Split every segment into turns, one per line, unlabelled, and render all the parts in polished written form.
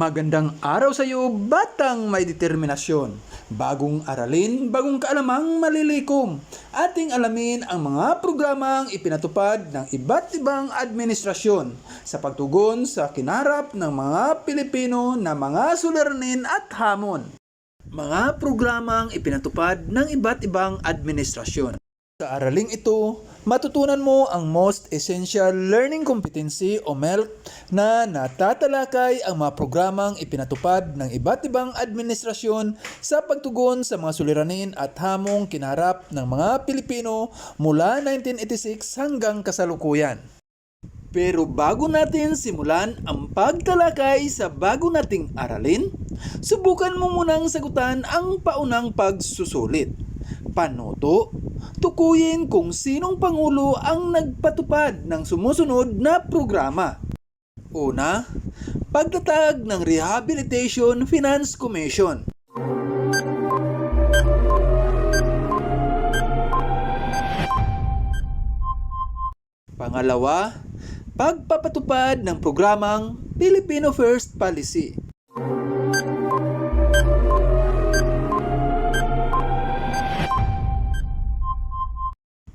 Magandang araw sa iyo, batang may determinasyon. Bagong aralin, bagong kaalamang malilikom. Ating alamin ang mga programang ipinatupad ng iba't ibang administrasyon sa pagtugon sa kinarap ng mga Pilipino na mga suliranin at hamon. Mga programang ipinatupad ng iba't ibang administrasyon. Sa araling ito, matutunan mo ang Most Essential Learning Competency o MELC na natatalakay ang mga programang ipinatupad ng iba't ibang administrasyon sa pagtugon sa mga suliranin at hamong kinarap ng mga Pilipino mula 1986 hanggang kasalukuyan. Pero bago natin simulan ang pagtalakay sa bago nating aralin, subukan mo munang sagutan ang paunang pagsusulit. Panoto, tukuyin kung sinong pangulo ang nagpatupad ng sumusunod na programa. Una, pagtatag ng Rehabilitation Finance Commission. Pangalawa, pagpapatupad ng programang Filipino First Policy.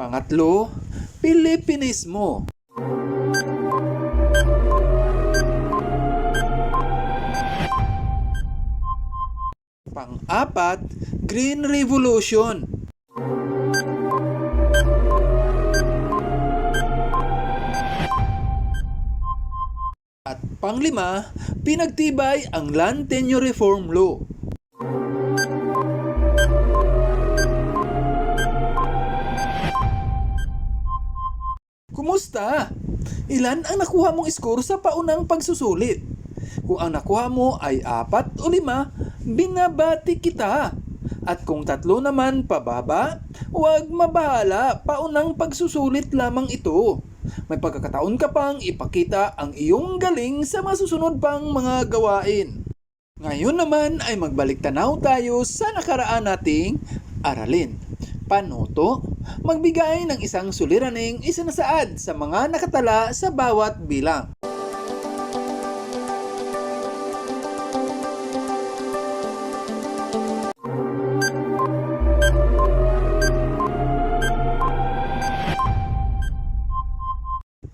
Pangatlo, Pilipinismo. Pang-apat, Green Revolution. At panglima, pinagtibay ang Land Tenure Reform Law. Kumusta? Ilan ang nakuha mong score sa paunang pagsusulit? Kung ang nakuha mo ay 4 o 5, binabati kita. At kung 3 naman pababa, huwag mabahala, paunang pagsusulit lamang ito. May pagkakataon ka pang ipakita ang iyong galing sa masusunod pang mga gawain. Ngayon naman ay magbalik tanaw tayo sa nakaraan nating aralin. Panoto, magbigay ng isang suliraning isinasaad sa mga nakatala sa bawat bilang.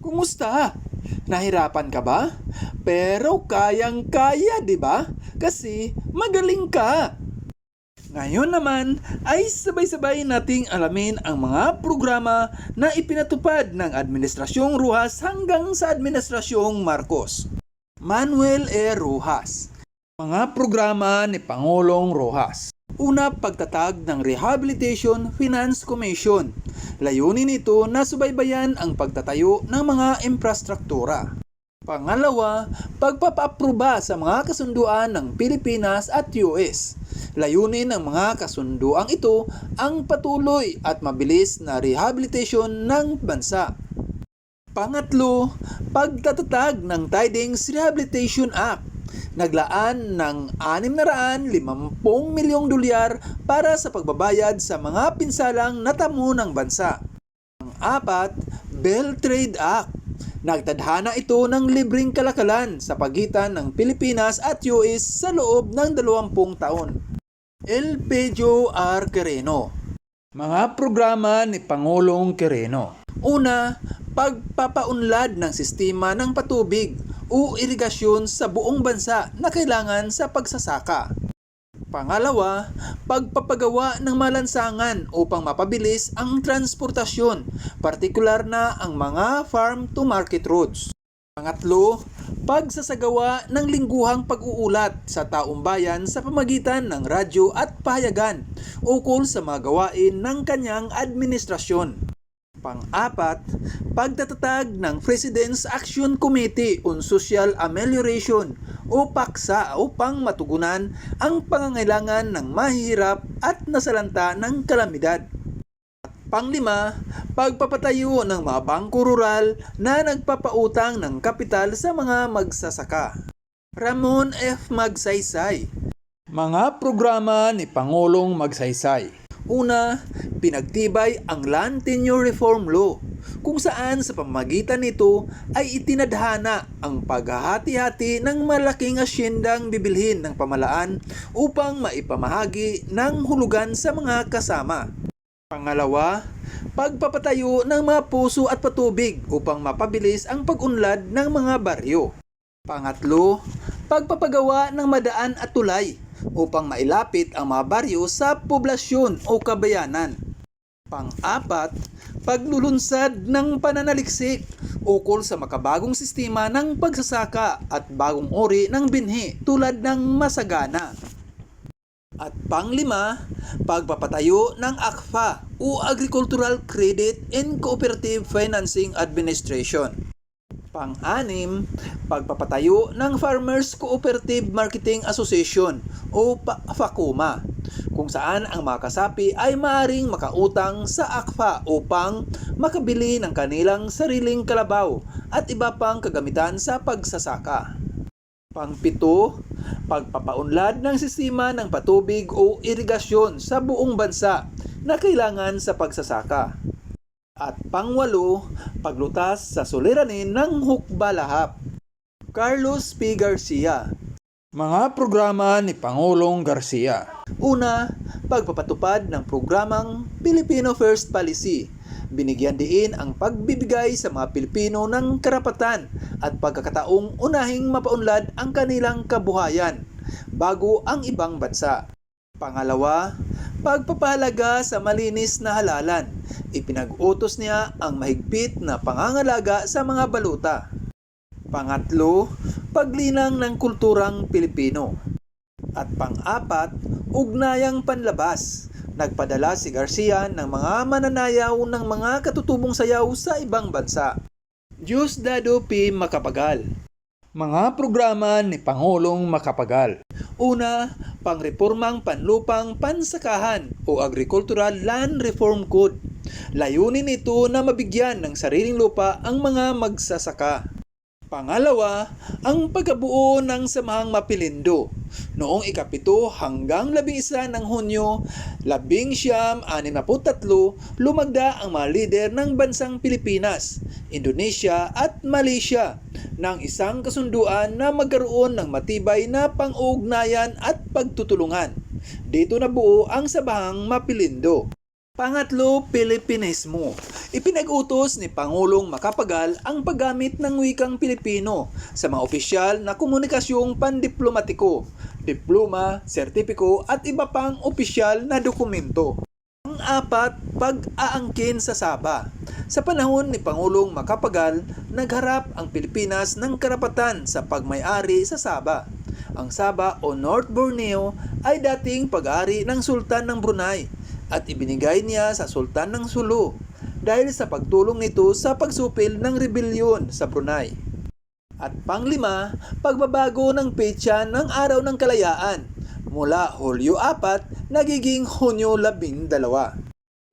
Kumusta? Nahirapan ka ba? Pero kayang-kaya, di ba? Kasi magaling ka. Ngayon naman ay sabay-sabay nating alamin ang mga programa na ipinatupad ng Administrasyong Rojas hanggang sa Administrasyong Marcos. Manuel E. Rojas. Mga programa ni Pangulong Rojas. Una, pagtatag ng Rehabilitation Finance Commission. Layunin nito na subaybayan ang pagtatayo ng mga infrastruktura. Pangalawa, pagpapa-aproba sa mga kasunduan ng Pilipinas at US. Layunin ng mga kasunduang ito ang patuloy at mabilis na rehabilitation ng bansa. Pangatlo, pagtatatag ng Tidings Rehabilitation Act. Naglaan ng 650 milyong dolyar para sa pagbabayad sa mga pinsalang natamo ng bansa. Pang-apat, Bell Trade Act. Nagtadhana ito ng libreng kalakalan sa pagitan ng Pilipinas at US sa loob ng 20 taon. Elpidio R. Quirino. Mga programa ni Pangulong Quirino. Una, pagpapaunlad ng sistema ng patubig o irigasyon sa buong bansa na kailangan sa pagsasaka. Pangalawa, pagpapagawa ng malansangan upang mapabilis ang transportasyon, partikular na ang mga farm-to-market roads. Pangatlo, pagsasagawa ng lingguhang pag-uulat sa taong bayan sa pamagitan ng radyo at pahayagan ukol sa mga gawain ng kanyang administrasyon. Pang-apat, pagtatatag ng President's Action Committee on Social Amelioration o PAKSA upang matugunan ang pangangailangan ng mahihirap at nasalanta ng kalamidad. Panglima, pagpapatayo ng mga bangko rural na nagpapautang ng kapital sa mga magsasaka. Ramon F. Magsaysay. Mga programa ni Pangulong Magsaysay. Una, pinagtibay ang Land Tenure Reform Law kung saan sa pamamagitan nito ay itinadhana ang paghahati-hati ng malaking asyendang bibilhin ng pamalaan upang maipamahagi ng hulugan sa mga kasama. Pangalawa, pagpapatayo ng mga puso at patubig upang mapabilis ang pag-unlad ng mga baryo. Pangatlo, pagpapagawa ng madaan at tulay upang mailapit ang mga baryo sa poblasyon o kabayanan. Pang-apat, paglulunsad ng pananaliksik ukol sa makabagong sistema ng pagsasaka at bagong uri ng binhi tulad ng masagana. At pang-lima, pagpapatayo ng ACFA o Agricultural Credit and Cooperative Financing Administration. Pang-anim, pagpapatayo ng Farmers Cooperative Marketing Association o FACOMA, kung saan ang mga kasapi ay maaaring makautang sa ACFA upang makabili ng kanilang sariling kalabaw at iba pang kagamitan sa pagsasaka. Pang-pito, pagpapaunlad ng sistema ng patubig o irigasyon sa buong bansa na kailangan sa pagsasaka. At pang-walo, paglutas sa suliranin ng hukbalahap. Carlos P. Garcia. Mga programa ni Pangulong Garcia. Una, pagpapatupad ng programang Filipino First Policy. Binigyan diin ang pagbibigay sa mga Pilipino ng karapatan at pagkakataong unahing mapaunlad ang kanilang kabuhayan bago ang ibang bansa. Pangalawa, pagpapahalaga sa malinis na halalan. Ipinag-utos niya ang mahigpit na pangangalaga sa mga baluta. Pangatlo, paglinang ng kulturang Pilipino. At pang-apat, ugnayang panlabas. Nagpadala si Garcia ng mga mananayaw ng mga katutubong sayaw sa ibang bansa. Diosdado P. Macapagal. Mga programa ni Pangulong Macapagal. Una, pangrepormang panlupang pansakahan o Agricultural Land Reform Code. Layunin nito na mabigyan ng sariling lupa ang mga magsasaka. Pangalawa, ang pagkabuo ng Samahang Mapilindo. Noong 7 hanggang 11 ng Hunyo, 1963, lumagda ang mga lider ng bansang Pilipinas, Indonesia at Malaysia ng isang kasunduan na magkaroon ng matibay na pang-ugnayan at pagtutulungan. Dito nabuo ang Samahang Mapilindo. Pangatlo, Pilipinismo. Ipinag-utos ni Pangulong Macapagal ang paggamit ng wikang Pilipino sa mga opisyal na komunikasyong pandiplomatiko, diploma, sertipiko at iba pang opisyal na dokumento. Pang-apat, pag-aangkin sa Sabah. Sa panahon ni Pangulong Macapagal, nagharap ang Pilipinas ng karapatan sa pagmay-ari sa Sabah. Ang Sabah o North Borneo ay dating pag-ari ng Sultan ng Brunei at ibinigay niya sa Sultan ng Sulu dahil sa pagtulong nito sa pagsupil ng rebelyon sa Brunei. At pang-lima, pagbabago ng petsa ng Araw ng Kalayaan mula Hulyo 4 nagiging Hunyo 12.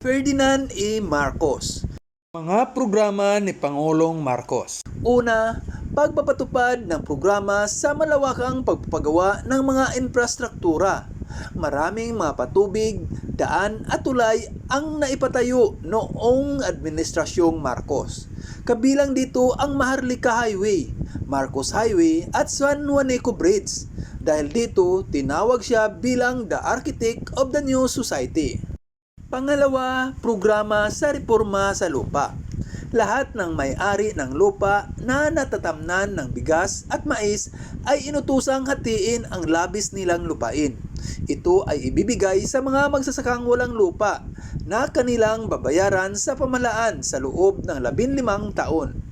Ferdinand E. Marcos. Mga programa ni Pangulong Marcos. Una, pagpapatupad ng programa sa malawakang pagpapagawa ng mga infrastruktura. Maraming mga patubig, daan at tulay ang naipatayo noong Administrasyong Marcos. Kabilang dito ang Maharlika Highway, Marcos Highway at San Juanico Bridge. Dahil dito, tinawag siya bilang the Architect of the New Society. Pangalawa, programa sa reforma sa lupa. Lahat ng may-ari ng lupa na natatamnan ng bigas at mais ay inutusang hatiin ang labis nilang lupain. Ito ay ibibigay sa mga magsasakang walang lupa na kanilang babayaran sa pamahalaan sa loob ng 15 taon.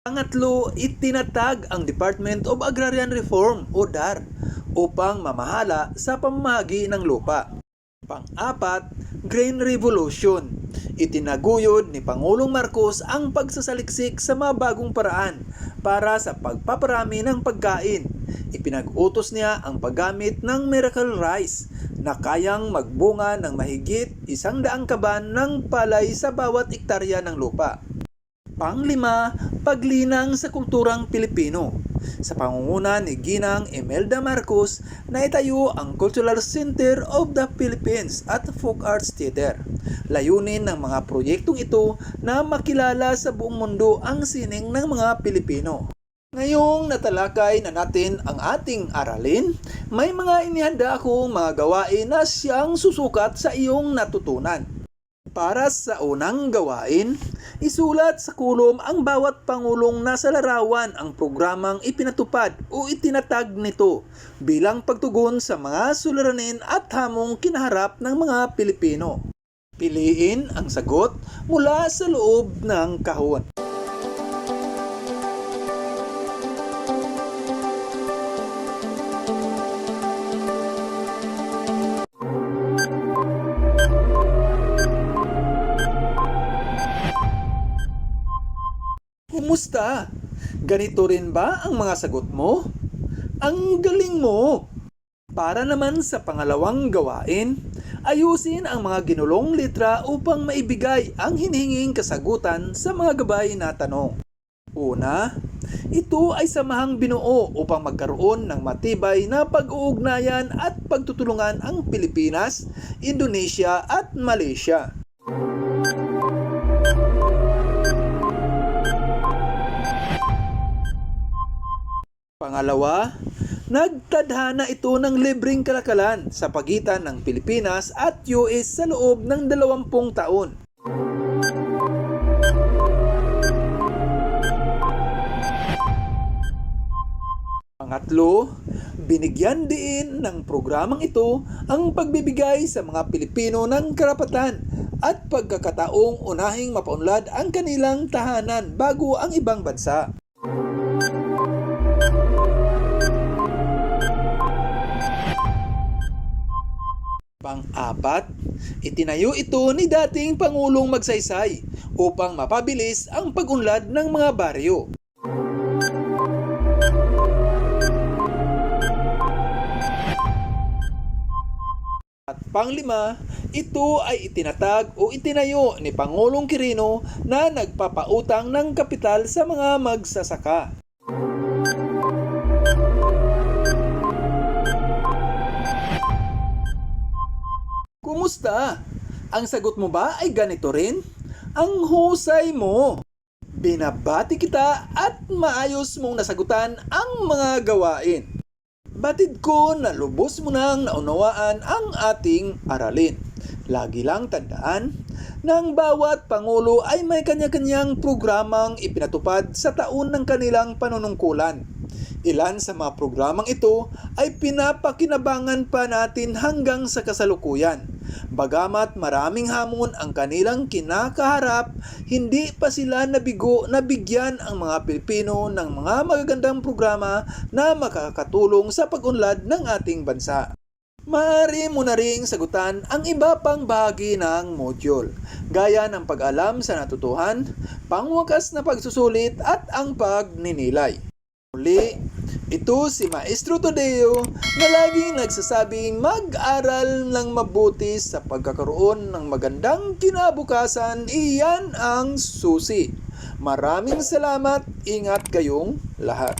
Pangatlo, itinatag ang Department of Agrarian Reform o DAR upang mamahala sa pamamahagi ng lupa. Pang-apat, Grain Revolution. Itinaguyod ni Pangulong Marcos ang pagsasaliksik sa mga bagong paraan para sa pagpaparami ng pagkain. Ipinag-utos niya ang paggamit ng Miracle Rice na kayang magbunga ng mahigit 100 kaban ng palay sa bawat ektarya ng lupa. Pang-lima, paglinang sa kulturang Pilipino. Sa pangunguna ni Ginang Imelda Marcos, naitayo ang Cultural Center of the Philippines at Folk Arts Theater. Layunin ng mga proyektong ito na makilala sa buong mundo ang sining ng mga Pilipino. Ngayong natalakay na natin ang ating aralin, may mga inihanda akong mga gawain na siyang susukat sa iyong natutunan. Para sa unang gawain, isulat sa kulom ang bawat pangulong nasa larawan ang programang ipinatupad o itinatag nito bilang pagtugon sa mga suliranin at hamong kinaharap ng mga Pilipino. Piliin ang sagot mula sa loob ng kahon. Kumusta? Ganito rin ba ang mga sagot mo? Ang galing mo! Para naman sa pangalawang gawain, ayusin ang mga ginulong letra upang maibigay ang hinihinging kasagutan sa mga gabay na tanong. Una, ito ay samahang binuo upang magkaroon ng matibay na pag-uugnayan at pagtutulungan ang Pilipinas, Indonesia at Malaysia. Pangalawa, nagtadhana ito ng libreng kalakalan sa pagitan ng Pilipinas at US sa loob ng 20 taon. Pangatlo, binigyan din ng programang ito ang pagbibigay sa mga Pilipino ng karapatan at pagkakataong unahing mapaunlad ang kanilang tahanan bago ang ibang bansa. Pang-apat, itinayo ito ni dating Pangulong Magsaysay upang mapabilis ang pag-unlad ng mga baryo. At pang-lima, ito ay itinatag o itinayo ni Pangulong Quirino na nagpapautang ng kapital sa mga magsasaka. Kumusta? Ang sagot mo ba ay ganito rin? Ang husay mo! Binabati kita at maayos mong nasagutan ang mga gawain. Batid ko na lubos mo nang naunawaan ang ating aralin. Lagi lang tandaan na ang bawat pangulo ay may kanya-kanyang programang ipinatupad sa taon ng kanilang panunungkulan. Ilan sa mga programang ito ay pinapakinabangan pa natin hanggang sa kasalukuyan. Bagamat maraming hamon ang kanilang kinakaharap, hindi pa sila nabigo na bigyan ang mga Pilipino ng mga magagandang programa na makakatulong sa pag-unlad ng ating bansa. Maaari mo na ring sagutan ang iba pang bahagi ng module, gaya ng pag-alam sa natutuhan, pangwakas na pagsusulit at ang pagninilay. Muli, ito si Maestro Todeo na laging nagsasabing mag-aral ng mabuti sa pagkakaroon ng magandang kinabukasan, iyan ang susi. Maraming salamat, ingat kayong lahat.